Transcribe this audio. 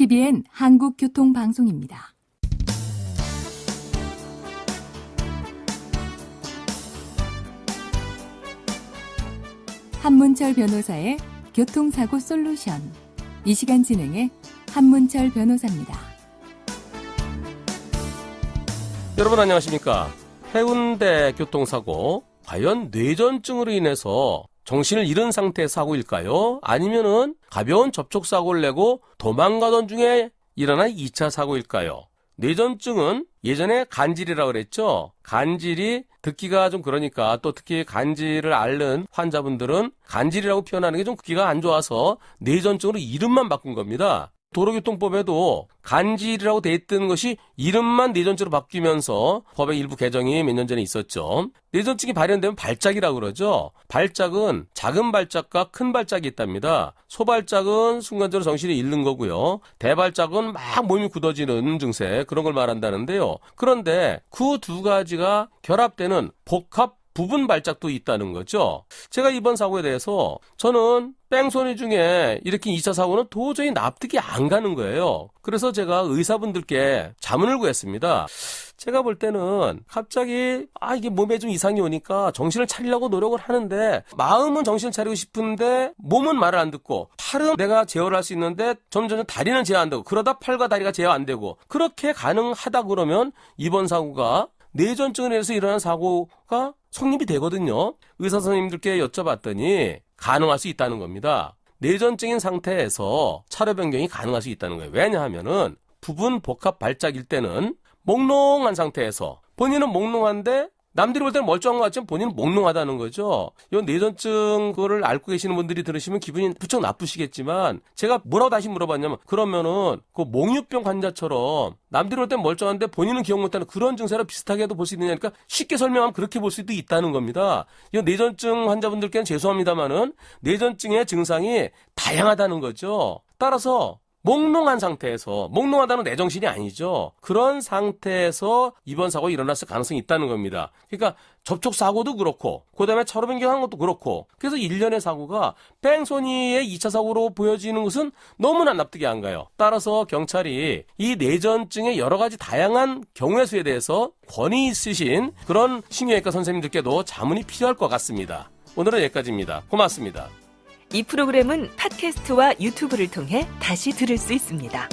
TVN 한국교통방송입니다. 한문철 변호사의 교통사고 솔루션. 이 시간 진행해 한문철 변호사입니다. 여러분 안녕하십니까? 해운대 교통사고, 과연 뇌전증으로 인해서 정신을 잃은 상태의 사고일까요? 아니면은 가벼운 접촉사고를 내고 도망가던 중에 일어난 2차 사고일까요? 뇌전증은 예전에 간질이라고 그랬죠? 간질이 듣기가 좀 그러니까, 또 특히 간질을 앓는 환자분들은 간질이라고 표현하는 게 좀 듣기가 안 좋아서 뇌전증으로 이름만 바꾼 겁니다. 도로교통법에도 간질이라고 돼 있던 것이 이름만 뇌전증으로 바뀌면서 법의 일부 개정이 몇 년 전에 있었죠. 뇌전증이 발현되면 발작이라고 그러죠. 발작은 작은 발작과 큰 발작이 있답니다. 소발작은 순간적으로 정신이 잃는 거고요. 대발작은 막 몸이 굳어지는 증세, 그런 걸 말한다는데요. 그런데 그 두 가지가 결합되는 복합 부분 발작도 있다는 거죠. 제가 이번 사고에 대해서 저는 뺑소니 중에 일으킨 2차 사고는 도저히 납득이 안 가는 거예요. 그래서 제가 의사분들께 자문을 구했습니다. 제가 볼 때는 갑자기 이게 몸에 좀 이상이 오니까 정신을 차리려고 노력을 하는데, 마음은 정신을 차리고 싶은데 몸은 말을 안 듣고, 팔은 내가 제어를 할 수 있는데 점점 다리는 제어 안 되고, 그러다 팔과 다리가 제어 안 되고, 그렇게 가능하다 그러면 이번 사고가 뇌전증에 의해서 일어난 사고가 성립이 되거든요. 의사 선생님들께 여쭤봤더니 가능할 수 있다는 겁니다. 뇌전증인 상태에서 차로 변경이 가능할 수 있다는 거예요. 왜냐하면은 부분 복합 발작일 때는 몽롱한 상태에서, 본인은 몽롱한데 남들이 볼 때는 멀쩡한 것 같지만 본인은 몽롱하다는 거죠. 이 뇌전증 그거를 앓고 계시는 분들이 들으시면 기분이 부쩍 나쁘시겠지만, 제가 뭐라고 다시 물어봤냐면, 그러면은 그 몽유병 환자처럼 남들이 볼 때는 멀쩡한데 본인은 기억 못하는 그런 증세랑 비슷하게도 볼 수 있느냐니까, 쉽게 설명하면 그렇게 볼 수도 있다는 겁니다. 이 뇌전증 환자분들께는 죄송합니다만은 뇌전증의 증상이 다양하다는 거죠. 따라서 몽롱한 상태에서, 몽롱하다는 내 정신이 아니죠. 그런 상태에서 이번 사고가 일어났을 가능성이 있다는 겁니다. 그러니까 접촉사고도 그렇고, 그 다음에 차로 변경한 것도 그렇고, 그래서 일련의 사고가 뺑소니의 2차 사고로 보여지는 것은 너무나 납득이 안 가요. 따라서 경찰이 이 뇌전증의 여러 가지 다양한 경우의 수에 대해서 권위 있으신 그런 신경외과 선생님들께도 자문이 필요할 것 같습니다. 오늘은 여기까지입니다. 고맙습니다. 이 프로그램은 팟캐스트와 유튜브를 통해 다시 들을 수 있습니다.